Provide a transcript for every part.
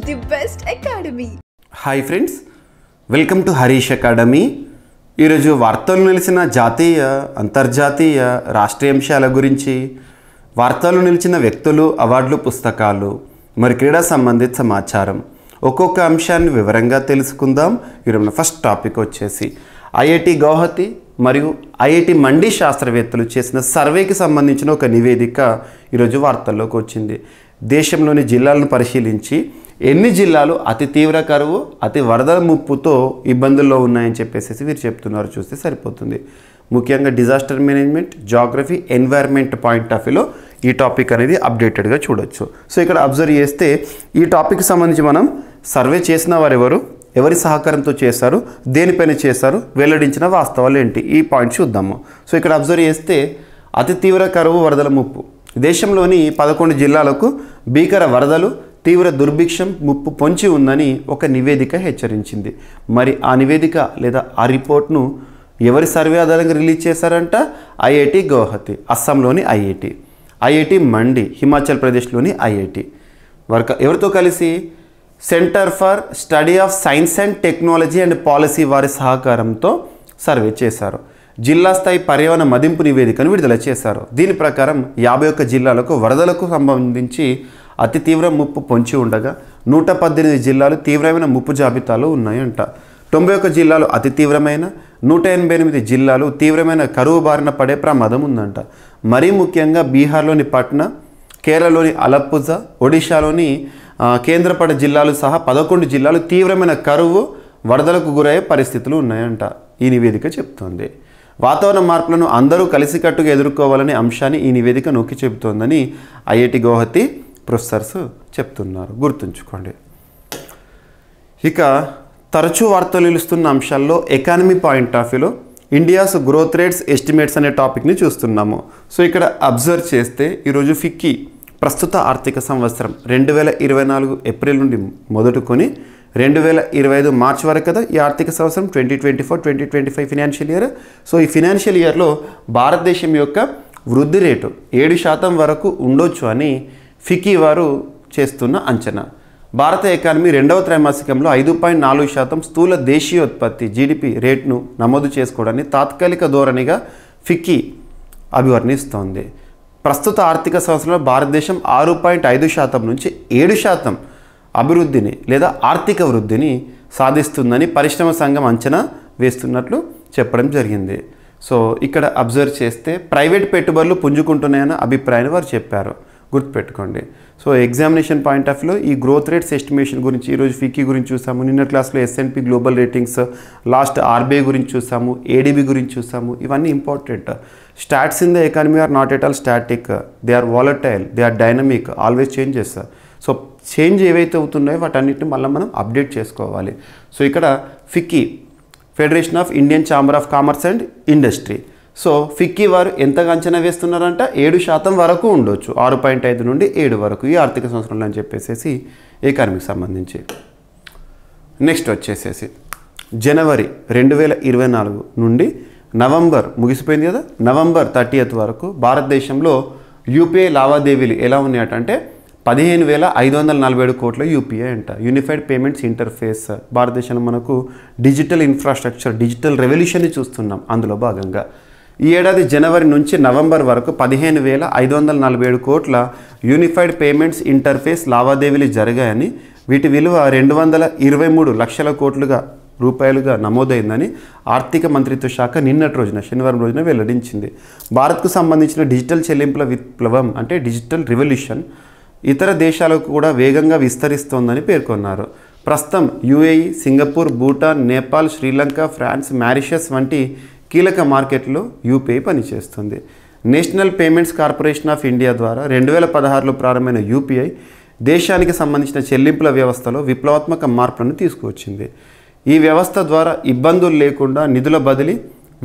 the best academy. Hi friends, welcome to Harish academy. ఈరోజు వార్తలు నిలిచిన జాతీయ, అంతర్జాతీయ, రాష్ట్రీయ అంశాల గురించి, వార్తలు నిలిచిన వ్యక్తులు, అవార్డులు, పుస్తకాలు, మరి క్రీడా సంబంధిత సమాచారం ఒక్కొక్క అంశాన్ని వివరంగా తెలుసుకుందాం. ఈరోజు ఫస్ట్ టాపిక్ వచ్చేసి ఐఐటి గౌహతి మరియు ఐఐటి మండి శాస్త్రవేత్తలు చేసిన సర్వేకి సంబంధించిన ఒక నివేదిక ఈరోజు వార్తల్లోకి వచ్చింది. దేశంలోని జిల్లాలను పరిశీలించి ఎన్ని జిల్లాలు అతి తీవ్ర కరువు, అతి వరదల ముప్పుతో ఇబ్బందుల్లో ఉన్నాయని చెప్పేసి వీరు చెప్తున్నారు. చూస్తే సరిపోతుంది. ముఖ్యంగా disaster management, geography, environment point of వ్యూలో ఈ టాపిక్ అనేది అప్డేటెడ్గా చూడొచ్చు. సో ఇక్కడ అబ్జర్వ్ చేస్తే ఈ టాపిక్కి సంబంధించి మనం సర్వే చేసిన వారు ఎవరి సహకారంతో చేశారు, దేనిపైన చేశారు, వెల్లడించిన వాస్తవాలు ఏంటి, ఈ పాయింట్ చూద్దాము. సో ఇక్కడ అబ్జర్వ్ చేస్తే అతి తీవ్ర కరువు, వరదల ముప్పు. దేశంలోని 11 జిల్లాలకు భీకర వరదలు, తీవ్ర దుర్భిక్షం ముప్పు పొంచి ఉందని ఒక నివేదిక హెచ్చరించింది. మరి ఆ నివేదిక లేదా ఆ రిపోర్ట్ను ఎవరి సర్వే ఆధారంగా రిలీజ్ చేశారంట? ఐఐటి గౌహతి, అస్సాంలోని ఐఐటి, ఐఐటి మండి, హిమాచల్ ప్రదేశ్లోని ఐఐటి. ఎవరితో కలిసి? Centre for study of science and technology and policy వారి సహకారంతో సర్వే చేశారు. జిల్లా స్థాయి పర్యావరణ మదింపు నివేదికను విడుదల చేశారు. దీని ప్రకారం 51 జిల్లాలకు వరదలకు సంబంధించి అతి తీవ్ర ముప్పు పొంచి ఉండగా 118 జిల్లాలు తీవ్రమైన ముప్పు జాబితాలో ఉన్నాయంట. 91 జిల్లాలు అతి తీవ్రమైన, 188 జిల్లాలు తీవ్రమైన కరువు బారిన పడే ప్రమాదం ఉందంట. మరీ ముఖ్యంగా బీహార్లోని పట్నా, కేరళలోని అలప్పుజా, ఒడిశాలోని కేంద్రపడ జిల్లాలు సహా 11 జిల్లాలు తీవ్రమైన కరువు, వరదలకు గురయ్యే పరిస్థితులు ఉన్నాయంట ఈ నివేదిక చెప్తోంది. వాతావరణ మార్పులను అందరూ కలిసికట్టుగా ఎదుర్కోవాలనే అంశాన్ని ఈ నివేదిక నొక్కి చెబుతోందని ఐఐటి గౌహతి ప్రొఫెసర్స్ చెప్తున్నారు. గుర్తుంచుకోండి. ఇక తరచూ వార్తలు నిలుస్తున్న అంశాల్లో ఎకానమీ పాయింట్ ఆఫ్ వ్యూలో ఇండియాస్ గ్రోత్ రేట్స్ ఎస్టిమేట్స్ అనే టాపిక్ని చూస్తున్నాము. సో ఇక్కడ అబ్జర్వ్ చేస్తే ఈరోజు ఫిక్కీ ప్రస్తుత ఆర్థిక సంవత్సరం 2024 ఏప్రిల్ నుండి మొదలుకొని 2025 మార్చ్ వరకు కదా ఈ ఆర్థిక సంవత్సరం 2024-2025 ఫినాన్షియల్ ఇయర్. సో ఈ ఫినాన్షియల్ ఇయర్లో భారతదేశం యొక్క వృద్ధి రేటు 7% వరకు ఉండొచ్చు అని ఫిక్కీ వారు చేస్తున్న అంచనా. భారత ఎకానమీ 2వ త్రైమాసికంలో 5.4% స్థూల దేశీయోత్పత్తి జీడిపి రేట్ను నమోదు చేసుకోవడాన్ని తాత్కాలిక ధోరణిగా ఫిక్కీ అభివర్ణిస్తోంది. ప్రస్తుత ఆర్థిక సంవత్సరంలో భారతదేశం 6.5% నుంచి 7% అభివృద్ధిని లేదా ఆర్థిక వృద్ధిని సాధిస్తుందని పరిశ్రమ సంఘం అంచనా వేస్తున్నట్లు చెప్పడం జరిగింది. సో ఇక్కడ అబ్జర్వ్ చేస్తే ప్రైవేట్ పెట్టుబడులు పుంజుకుంటున్నాయన్న అభిప్రాయాన్ని వారు చెప్పారు. గుర్తుపెట్టుకోండి. సో ఎగ్జామినేషన్ పాయింట్ ఆఫ్ వ్యూలో ఈ గ్రోత్ రేట్స్ ఎస్టిమేషన్ గురించి ఈరోజు ఫిక్కీ గురించి చూసాము. నిన్న క్లాస్లో S&P global ratings, last RBI గురించి చూసాము, ADB గురించి చూసాము. ఇవన్నీ important. Stats in the economy are not at all static, they are volatile, they are dynamic, always changes. So change ఏవైతే అవుతున్నాయో వాటన్నిటిని మళ్ళీ మనం అప్డేట్ చేసుకోవాలి. సో ఇక్కడ FICCI, federation of Indian chamber of commerce and industry. So FICCI వారు ఎంతగా అంచనా వేస్తున్నారంట? 7% వరకు ఉండొచ్చు, 6.5 నుండి 7 వరకు ఈ ఆర్థిక సంవత్సరంలో అని చెప్పేసి ఎకానమీకి సంబంధించి. నెక్స్ట్ వచ్చేసేసి జనవరి 2024 నుండి నవంబర్ ముగిసిపోయింది కదా, నవంబర్ 30th వరకు భారతదేశంలో యూపీఐ లావాదేవీలు ఎలా ఉన్నాయటంటే 15,547 కోట్ల యూపీఐ అంట. Unified payments interface. భారతదేశంలో మనకు డిజిటల్ ఇన్ఫ్రాస్ట్రక్చర్, డిజిటల్ రెవల్యూషన్ని చూస్తున్నాం. అందులో భాగంగా ఈ ఏడాది జనవరి నుంచి నవంబర్ వరకు 15,547 కోట్ల యూనిఫైడ్ పేమెంట్స్ ఇంటర్ఫేస్ లావాదేవీలు జరిగాయని, వీటి విలువ 223 లక్షల కోట్లుగా రూపాయలుగా నమోదైందని ఆర్థిక మంత్రిత్వ శాఖ నిన్నటి రోజున, శనివారం రోజున వెల్లడించింది. భారత్కు సంబంధించిన డిజిటల్ చెల్లింపుల విప్లవం అంటే డిజిటల్ రివల్యూషన్ ఇతర దేశాలకు కూడా వేగంగా విస్తరిస్తోందని పేర్కొన్నారు. ప్రస్తుతం UAE, Singapore, Bhutan, Nepal, Sri Lanka, France, Mauritius వంటి కీలక మార్కెట్లో యూపీఐ పనిచేస్తుంది. National Payments Corporation of India ద్వారా 2016లో ప్రారంభమైన యూపీఐ దేశానికి సంబంధించిన చెల్లింపుల వ్యవస్థలో విప్లవాత్మక మార్పులను తీసుకువచ్చింది. ఈ వ్యవస్థ ద్వారా ఇబ్బందులు లేకుండా నిధుల బదిలీ,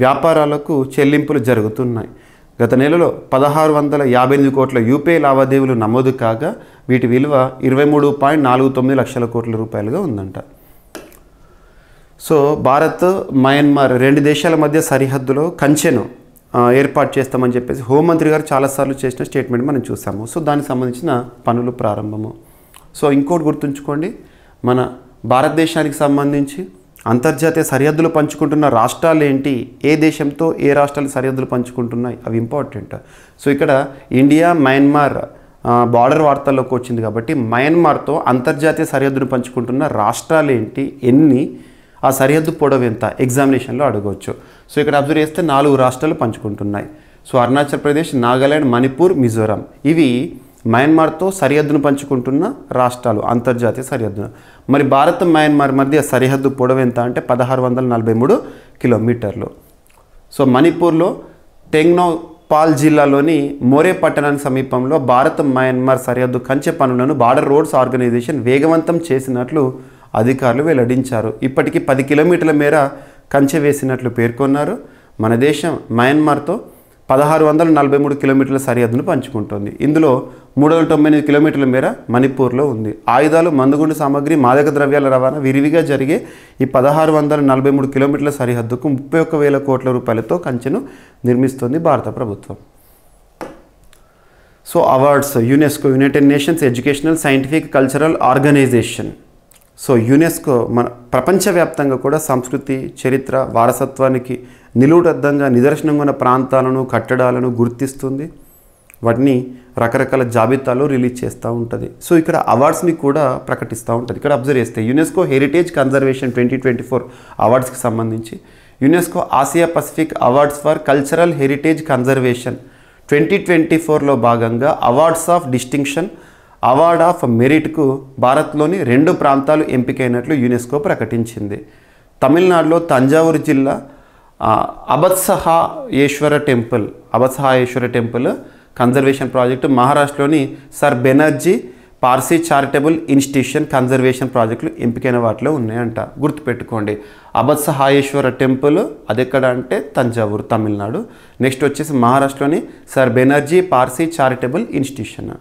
వ్యాపారాలకు చెల్లింపులు జరుగుతున్నాయి. గత నెలలో 1658 కోట్ల యూపీఐ లావాదేవీలు నమోదు కాగా వీటి విలువ 23.49 లక్షల కోట్ల రూపాయలుగా ఉందంట. సో భారత్, మయన్మార్ 2 దేశాల మధ్య సరిహద్దులో కంచెను ఏర్పాటు చేస్తామని చెప్పేసి హోంమంత్రి గారు చాలాసార్లు చేసిన స్టేట్మెంట్ మనం చూసాము. సో దానికి సంబంధించిన పనులు ప్రారంభము. సో ఇంకోటి గుర్తుంచుకోండి, మన భారతదేశానికి సంబంధించి అంతర్జాతీయ సరిహద్దులు పంచుకుంటున్న రాష్ట్రాలు ఏంటి, ఏ దేశంతో ఏ రాష్ట్రాలు సరిహద్దులు పంచుకుంటున్నాయి, అవి ఇంపార్టెంట్. సో ఇక్కడ ఇండియా మయన్మార్ బార్డర్ వార్తల్లోకి వచ్చింది కాబట్టి మయన్మార్తో అంతర్జాతీయ సరిహద్దును పంచుకుంటున్న రాష్ట్రాలు ఏంటి, ఎన్ని, ఆ సరిహద్దు పొడవు ఎంత, ఎగ్జామినేషన్లో అడగవచ్చు. సో ఇక్కడ అబ్జర్వ్ చేస్తే 4 రాష్ట్రాలు పంచుకుంటున్నాయి. సో అరుణాచల్ ప్రదేశ్, నాగాలాండ్, మణిపూర్, మిజోరాం ఇవి మయన్మార్తో సరిహద్దును పంచుకుంటున్న రాష్ట్రాలు, అంతర్జాతీయ సరిహద్దును. మరి భారత్ మయన్మార్ మధ్య సరిహద్దు పొడవు ఎంత అంటే 1643 కిలోమీటర్లు. సో మణిపూర్లో టెంగ్నోపాల్ జిల్లాలోని మోరే పట్టణానికి సమీపంలో భారత్ మయన్మార్ సరిహద్దు కంచె పనులను బార్డర్ రోడ్స్ ఆర్గనైజేషన్ వేగవంతం చేసినట్లు అధికారులు వెల్లడించారు. ఇప్పటికీ 10 కిలోమీటర్ల మేర కంచె వేసినట్లు పేర్కొన్నారు. మన దేశం మయన్మార్తో 1643 కిలోమీటర్ల సరిహద్దును పంచుకుంటుంది. ఇందులో 398 కిలోమీటర్ల మేర మణిపూర్లో ఉంది. ఆయుధాలు, మందుగుండు సామాగ్రి, మాదక ద్రవ్యాల రవాణా విరివిగా జరిగే ఈ 1643 కిలోమీటర్ల సరిహద్దుకు 31,000 కోట్ల రూపాయలతో కంచెను నిర్మిస్తుంది భారత ప్రభుత్వం. So awards, UNESCO, United Nations Educational, Scientific, Cultural Organisation. So UNESCO మన ప్రపంచవ్యాప్తంగా కూడా సంస్కృతి, చరిత్ర, వారసత్వానికి నిలువుటద్దంగా నిదర్శనంగా ఉన్న ప్రాంతాలను, కట్టడాలను గుర్తిస్తుంది. వాటిని రకరకాల జాబితాలో రిలీజ్ చేస్తూ ఉంటుంది. సో ఇక్కడ అవార్డ్స్ని కూడా ప్రకటిస్తూ ఉంటుంది. ఇక్కడ అబ్జర్వ్ చేస్తే యునెస్కో హెరిటేజ్ కన్జర్వేషన్ 2024 అవార్డ్స్కి సంబంధించి UNESCO Asia Pacific awards for cultural heritage conservation 2024లో భాగంగా awards of distinction, award of మెరిట్కు భారత్లోని 2 ప్రాంతాలు ఎంపికైనట్లు యునెస్కో ప్రకటించింది. తమిళనాడులో తంజావూరు జిల్లా అబత్సహాయేశ్వర టెంపుల్ కన్జర్వేషన్ ప్రాజెక్టు, మహారాష్ట్రలోని sir Banerjee Parsi charitable institution conservation ప్రాజెక్టులు ఎంపికైన వాటిలో ఉన్నాయంట. గుర్తుపెట్టుకోండి, అబత్సహాయేశ్వర టెంపుల్ అది ఎక్కడ అంటే తంజావూరు, తమిళనాడు. నెక్స్ట్ వచ్చేసి మహారాష్ట్రలోని sir Banerjee Parsi charitable institution.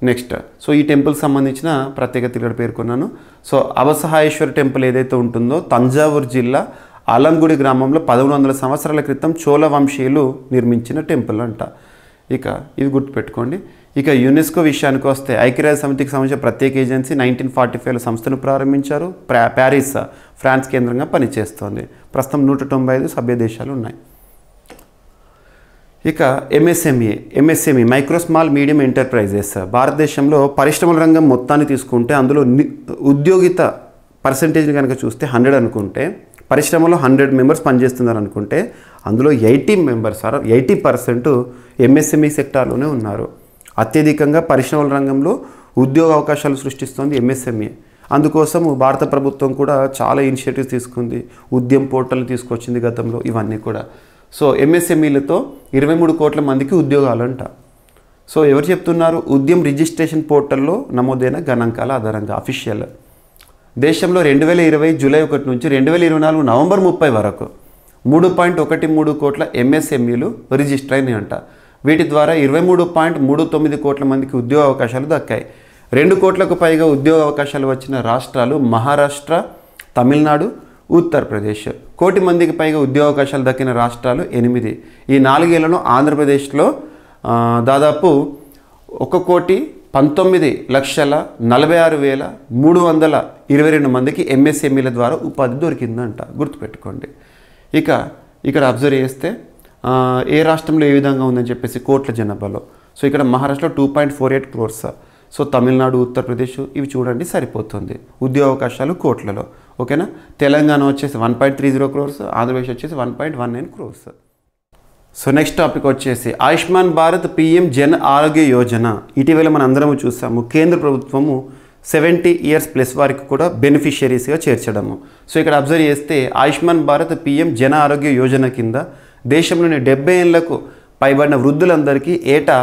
Next so ఈ టెంపుల్కి సంబంధించిన ప్రత్యేకత ఇక్కడ పేర్కొన్నాను. సో అబత్సహాయేశ్వర టెంపుల్ ఏదైతే ఉంటుందో తంజావూరు జిల్లా ఆలంగుడి గ్రామంలో 1100 సంవత్సరాల క్రితం చోళ వంశీయులు నిర్మించిన టెంపుల్ అంట. ఇక ఇవి గుర్తుపెట్టుకోండి. ఇక యునెస్కో విషయానికి వస్తే ఐక్యరాజ్య సమితికి సంబంధించిన ప్రత్యేక ఏజెన్సీ 1945లో సంస్థను ప్రారంభించారు. ప్యారిస్, ఫ్రాన్స్ కేంద్రంగా పనిచేస్తోంది. ప్రస్తుతం 195 సభ్య దేశాలు ఉన్నాయి. ఇక MSME micro small medium enterprises. భారతదేశంలో పరిశ్రమల రంగం మొత్తాన్ని తీసుకుంటే అందులో ఉద్యోగిత పర్సంటేజ్ని కనుక చూస్తే 100 అనుకుంటే, పరిశ్రమలో 100 మెంబర్స్ పనిచేస్తున్నారు అనుకుంటే అందులో 80% ఎంఎస్ఎంఈ సెక్టార్లోనే ఉన్నారు. అత్యధికంగా పరిశ్రమల రంగంలో ఉద్యోగ అవకాశాలు సృష్టిస్తుంది ఎంఎస్ఎంఈ. అందుకోసం భారత ప్రభుత్వం కూడా చాలా ఇనిషియేటివ్స్ తీసుకుంది. ఉద్యమ్ పోర్టల్ తీసుకొచ్చింది గతంలో, ఇవన్నీ కూడా. సో ఎంఎస్ఎంఈలతో 23 కోట్ల మందికి ఉద్యోగాలు అంట. సో ఎవరు చెప్తున్నారు? ఉద్యమ్ రిజిస్ట్రేషన్ పోర్టల్లో నమోదైన గణాంకాల ఆధారంగా అఫీషియల్. దేశంలో 2020 జూలై 1 నుంచి 2024 నవంబర్ 30 వరకు 3.13 కోట్ల ఎంఎస్ఎంఈలు రిజిస్టర్ అయినాయంట. వీటి ద్వారా 23.39 కోట్ల మందికి ఉద్యోగ అవకాశాలు దక్కాయి. 2 కోట్లకు పైగా ఉద్యోగ అవకాశాలు వచ్చిన రాష్ట్రాలు మహారాష్ట్ర, తమిళనాడు, ఉత్తరప్రదేశ్. 1 కోటి మందికి పైగా ఉద్యోగ అవకాశాలు దక్కిన రాష్ట్రాలు 8. ఈ 4 ఏళ్లలో ఆంధ్రప్రదేశ్లో దాదాపు 1,19,46,322 మందికి ఎంఎస్ఎంఈల ద్వారా ఉపాధి దొరికిందంట. గుర్తుపెట్టుకోండి. ఇక ఇక్కడ అబ్జర్వ్ చేస్తే ఏ రాష్ట్రంలో ఏ విధంగా ఉందని చెప్పేసి కోట్ల జనాభాలో. సో ఇక్కడ మహారాష్ట్రలో 2.48 crores. సో తమిళనాడు, ఉత్తరప్రదేశ్ ఇవి చూడండి సరిపోతుంది ఉద్యోగ అవకాశాలు కోట్లలో. ఓకేనా. తెలంగాణ వచ్చేసి 1.30 crores, ఆంధ్రప్రదేశ్ వచ్చేసి 1.19 crores. సో నెక్స్ట్ టాపిక్ వచ్చేసి ఆయుష్మాన్ భారత్ పిఎం జన్ ఆరోగ్య యోజన. ఇటీవల మన అందరము చూసాము కేంద్ర ప్రభుత్వము 70 years ప్లస్ వారికి కూడా బెనిఫిషియరీస్గా చేర్చడము. సో ఇక్కడ అబ్జర్వ్ చేస్తే ఆయుష్మాన్ భారత్ పిఎం జన ఆరోగ్య యోజన కింద దేశంలోని 70 ఏళ్లకు పైబడిన వృద్ధులందరికీ ఏటా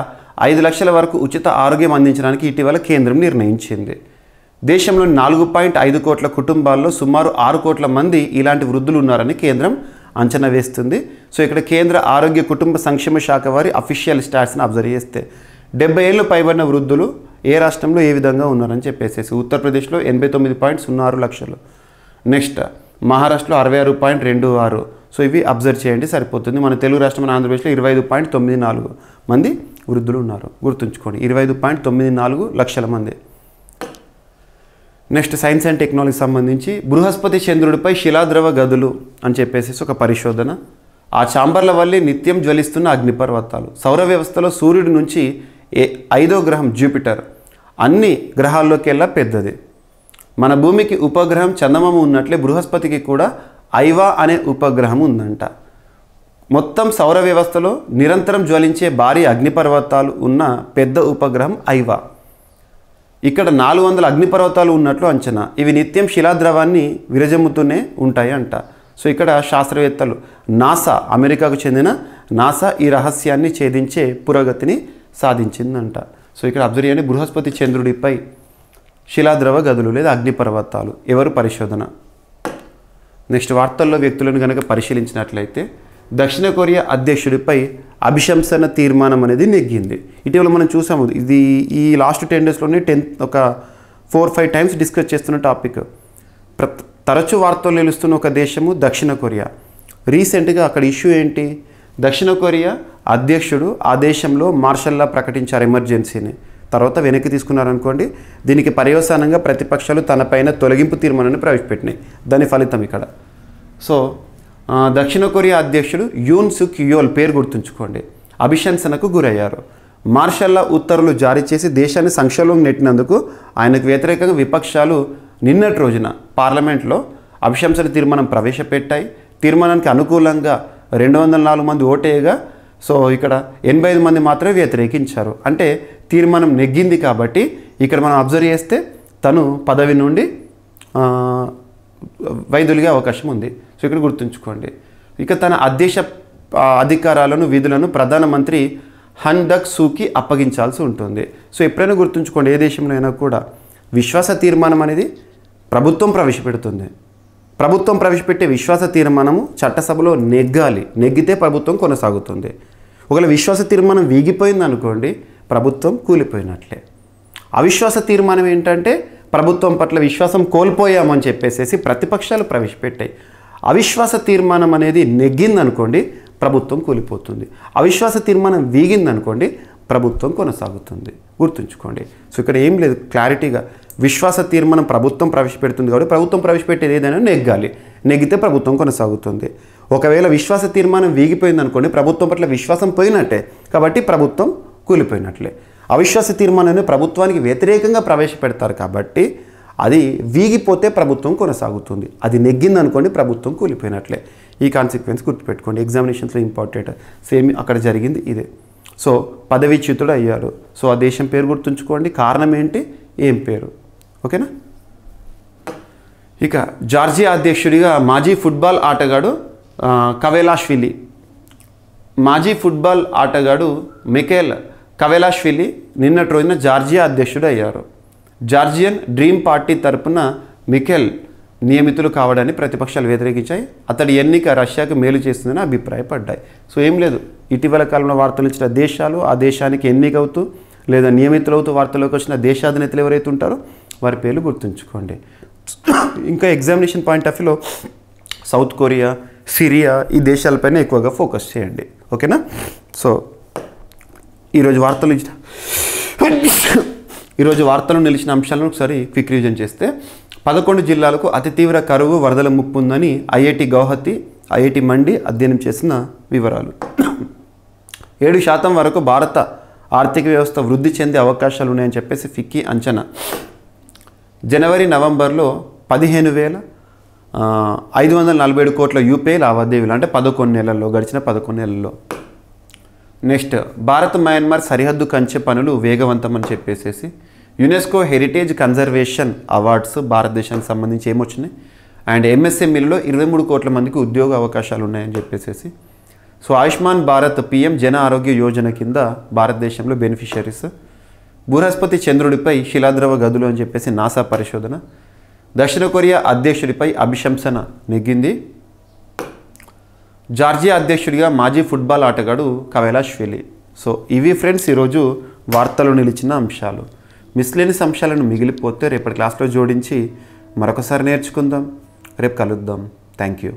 5 లక్షల వరకు ఉచిత ఆరోగ్యం అందించడానికి ఇటీవల కేంద్రం నిర్ణయించింది. దేశంలోని 4.5 కోట్ల కుటుంబాల్లో సుమారు 6 కోట్ల మంది ఇలాంటి వృద్ధులు ఉన్నారని కేంద్రం అంచనా వేస్తుంది. సో ఇక్కడ కేంద్ర ఆరోగ్య కుటుంబ సంక్షేమ శాఖ వారి అఫీషియల్ స్టాట్స్ని అబ్జర్వ్ చేస్తే 70 ఏళ్ళు పైబడిన వృద్ధులు ఏ రాష్ట్రంలో ఏ విధంగా ఉన్నారని చెప్పేసి ఉత్తరప్రదేశ్లో 89.06 లక్షలు. నెక్స్ట్ మహారాష్ట్రలో 66.26. సో ఇవి అబ్జర్వ్ చేయండి సరిపోతుంది. మన తెలుగు రాష్ట్రం ఆంధ్రప్రదేశ్లో 25.94 మంది వృద్ధులు ఉన్నారు. గుర్తుంచుకోండి 25.94 లక్షల మంది. నెక్స్ట్ సైన్స్ అండ్ టెక్నాలజీకి సంబంధించి బృహస్పతి చంద్రుడిపై శిలాద్రవ గదులు అని చెప్పేసి ఒక పరిశోధన. ఆ చాంబర్ల వల్లే నిత్యం జ్వలిస్తున్న అగ్నిపర్వతాలు. సౌర వ్యవస్థలో సూర్యుడి నుంచి 5వ గ్రహం జూపిటర్ అన్ని గ్రహాల్లోకెల్లా పెద్దది. మన భూమికి ఉపగ్రహం చందమామ ఉన్నట్లే బృహస్పతికి కూడా ఐవా అనే ఉపగ్రహం ఉందంట. మొత్తం సౌర వ్యవస్థలో నిరంతరం జ్వలించే భారీ అగ్నిపర్వతాలు ఉన్న పెద్ద ఉపగ్రహం ఐవా. ఇక్కడ 400 అగ్నిపర్వతాలు ఉన్నట్లు అంచనా. ఇవి నిత్యం శిలాద్రవాన్ని విరజమ్ముతూనే ఉంటాయి అంట. సో ఇక్కడ శాస్త్రవేత్తలు నాసా, అమెరికాకు చెందిన నాసా ఈ రహస్యాన్ని ఛేదించే పురోగతిని సాధించిందంట. సో ఇక్కడ అబ్జర్వ్ చేయండి, బృహస్పతి చంద్రుడిపై శిలాద్రవ గదులు లేదా అగ్నిపర్వతాలు ఎవరు పరిశోధన. నెక్స్ట్ వార్తల్లో వ్యక్తులను కనుక పరిశీలించినట్లయితే దక్షిణ కొరియా అధ్యక్షుడిపై అభిశంసన తీర్మానం అనేది నెగ్గింది. ఇటీవల మనం చూసాము, ఇది ఈ లాస్ట్ 10 డేస్లోనే ఒక 4-5 టైమ్స్ డిస్కస్ చేస్తున్న టాపిక్. తరచూ వార్తల్లో నిలుస్తున్న ఒక దేశము దక్షిణ కొరియా. రీసెంట్గా అక్కడ ఇష్యూ ఏంటి, దక్షిణ కొరియా అధ్యక్షుడు ఆ దేశంలో మార్షల్లా ప్రకటించారు ఎమర్జెన్సీని. తర్వాత వెనక్కి తీసుకున్నారనుకోండి. దీనికి పర్యవసానంగా ప్రతిపక్షాలు తనపైన తొలగింపు తీర్మానాన్ని ప్రవేశపెట్టినాయి. దాని ఫలితం ఇక్కడ. సో దక్షిణ కొరియా అధ్యక్షుడు యూన్ సుక్ యోల్ పేరు గుర్తుంచుకోండి, అభిశంసనకు గురయ్యారు. మార్షల్లా ఉత్తర్వులు జారీ చేసి దేశాన్ని సంక్షోభంలో నెట్టినందుకు ఆయనకు వ్యతిరేకంగా విపక్షాలు నిన్నటి రోజున పార్లమెంట్లో అభిశంసన తీర్మానం ప్రవేశపెట్టాయి. తీర్మానానికి అనుకూలంగా 204 మంది ఓటేయగా సో ఇక్కడ 85 మంది మాత్రమే వ్యతిరేకించారు. అంటే తీర్మానం నెగ్గింది కాబట్టి ఇక్కడ మనం అబ్జర్వ్ చేస్తే తను పదవి నుండి వైదొలిగే అవకాశం ఉంది. సో ఇక్కడ గుర్తుంచుకోండి. ఇక తన అధ్యక్ష అధికారాలను విధులను ప్రధానమంత్రి హన్ దక్ సూకి అప్పగించాల్సి ఉంటుంది. సో ఎప్పుడైనా గుర్తుంచుకోండి, ఏ దేశంలో అయినా కూడా విశ్వాస తీర్మానం అనేది ప్రభుత్వం ప్రవేశపెడుతుంది. ప్రభుత్వం ప్రవేశపెట్టే విశ్వాస తీర్మానము చట్టసభలో నెగ్గాలి. నెగ్గితే ప్రభుత్వం కొనసాగుతుంది. ఒకవేళ విశ్వాస తీర్మానం వీగిపోయింది అనుకోండి, ప్రభుత్వం కూలిపోయినట్లే. అవిశ్వాస తీర్మానం ఏంటంటే ప్రభుత్వం పట్ల విశ్వాసం కోల్పోయామని చెప్పేసి ప్రతిపక్షాలు ప్రవేశపెట్టాయి. అవిశ్వాస తీర్మానం అనేది నెగ్గిందనుకోండి, ప్రభుత్వం కూలిపోతుంది. అవిశ్వాస తీర్మానం వీగిందనుకోండి, ప్రభుత్వం కొనసాగుతుంది. గుర్తుంచుకోండి. సో ఇక్కడ ఏం లేదు, క్లారిటీగా విశ్వాస తీర్మానం ప్రభుత్వం ప్రవేశపెడుతుంది కాబట్టి ప్రభుత్వం ప్రవేశపెట్టేది ఏదైనా నెగ్గాలి. నెగ్గితే ప్రభుత్వం కొనసాగుతుంది. ఒకవేళ విశ్వాస తీర్మానం వీగిపోయింది అనుకోండి, ప్రభుత్వం పట్ల విశ్వాసం పోయినట్టే, కాబట్టి ప్రభుత్వం కూలిపోయినట్లే. అవిశ్వాస తీర్మానాన్ని ప్రభుత్వానికి వ్యతిరేకంగా ప్రవేశపెడతారు కాబట్టి అది వీగిపోతే ప్రభుత్వం కొనసాగుతుంది. అది నెగ్గింది అనుకోండి, ప్రభుత్వం కూలిపోయినట్లే. ఈ కాన్సిక్వెన్స్ గుర్తుపెట్టుకోండి. ఎగ్జామినేషన్స్లో ఇంపార్టెంట్. సేమ్ అక్కడ జరిగింది ఇదే. సో పదవీచ్యుతుడు అయ్యాడు. సో ఆ దేశం పేరు గుర్తుంచుకోండి, కారణం ఏంటి, ఏం పేరు. ఓకేనా. ఇక జార్జియా అధ్యక్షుడిగా మాజీ ఫుట్బాల్ ఆటగాడు కవేలాష్విలి. మాజీ ఫుట్బాల్ ఆటగాడు మిఖేల్ కవేలాష్విలి నిన్నటి రోజున జార్జియా అధ్యక్షుడు అయ్యారు. జార్జియన్ డ్రీమ్ పార్టీ తరపున మిఖేల్ నియమితులు కావడాన్ని ప్రతిపక్షాలు వ్యతిరేకించాయి. అతడి ఎన్నిక రష్యాకు మేలు చేస్తుందని అభిప్రాయపడ్డాయి. సో ఏం లేదు, ఇటీవల కాలంలో వార్తలు ఇచ్చిన దేశాలు ఆ దేశానికి ఎన్నికవుతూ లేదా నియమితులవుతూ వార్తల్లోకి వచ్చిన దేశాధినేతలు ఎవరైతే ఉంటారో వారి పేర్లు గుర్తుంచుకోండి. ఇంకా ఎగ్జామినేషన్ పాయింట్ ఆఫ్ వ్యూలో సౌత్ కొరియా, సిరియా ఈ దేశాలపైన ఎక్కువగా ఫోకస్ చేయండి. ఓకేనా. సో ఈరోజు వార్తలు నిలిచిన అంశాలను ఒకసారి క్విక్ రివిజన్ చేస్తే 11 జిల్లాలకు అతి తీవ్ర కరువు వరదల ముప్పు ఉందని ఐఐటి గౌహతి, ఐఐటి మండి అధ్యయనం చేసిన వివరాలు. 7% వరకు భారత ఆర్థిక వ్యవస్థ వృద్ధి చెందే అవకాశాలు ఉన్నాయని చెప్పేసి ఫిక్కీ అంచనా. జనవరి నవంబర్లో 15,547 కోట్ల యూపీఐ లావాదేవీలు, అంటే 11 నెలల్లో, గడిచిన 11 నెలల్లో. నెక్స్ట్ భారత్ మయన్మార్ సరిహద్దు కంచె పనులు వేగవంతం అని చెప్పేసి యునెస్కో హెరిటేజ్ కన్జర్వేషన్ అవార్డ్స్ భారతదేశానికి సంబంధించి ఏమొచ్చినాయి. అండ్ ఎంఎస్ఎంఈలో 23 కోట్ల మందికి ఉద్యోగ అవకాశాలు ఉన్నాయని చెప్పేసి. సో ఆయుష్మాన్ భారత్ పిఎం జన ఆరోగ్య యోజన కింద భారతదేశంలో బెనిఫిషరీస్. బృహస్పతి చంద్రుడిపై శిలాద్రవ గదులు అని చెప్పేసి నాసా పరిశోధన. దక్షిణ కొరియా అధ్యక్షుడిపై అభిశంసన నెగ్గింది. జార్జియా అధ్యక్షుడిగా మాజీ ఫుట్బాల్ ఆటగాడు కవేలాష్విలి. సో ఇవి ఫ్రెండ్స్ ఈరోజు వార్తలు నిలిచిన అంశాలు. మిస్లేనియస్ అంశాలను మిగిలిపోతే రేపటి క్లాస్లో జోడించి మరొకసారి నేర్చుకుందాం. రేపు కలుద్దాం. Thank you.